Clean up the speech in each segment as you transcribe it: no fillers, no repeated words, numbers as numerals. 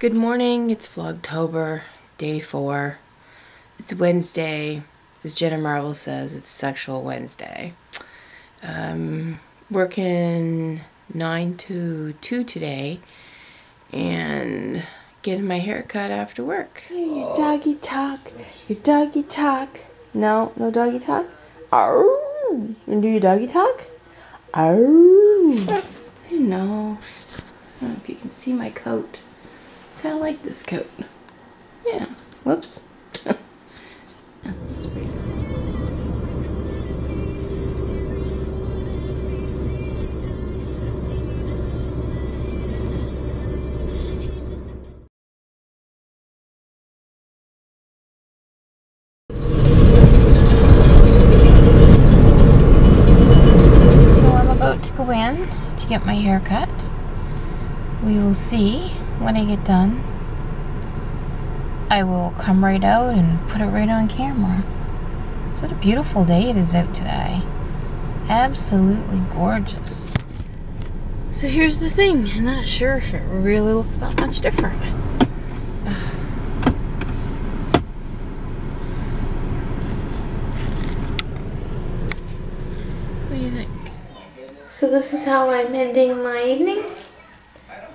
Good morning, it's Vlogtober, day 4. It's Wednesday. As Jenna Marvel says, it's Sexual Wednesday. Working 9 to 2 today and getting my hair cut after work. Hey, your doggy talk. Your doggy talk. No doggy talk? Arr! You wanna do your doggy talk? Arr! I know. I don't know if you can see my coat. Kind of like this coat. Yeah. Whoops. That's pretty cool. So I'm about to go in to get my hair cut. We will see when I get done. I will come right out and put it right on camera. So what a beautiful day it is out today. Absolutely gorgeous. So here's the thing. I'm not sure if it really looks that much different. What do you think? So this is how I'm ending my evening.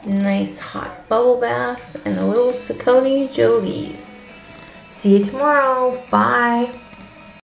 Nice hot bubble bath and a little Saucony Jolie's. See you tomorrow. Bye.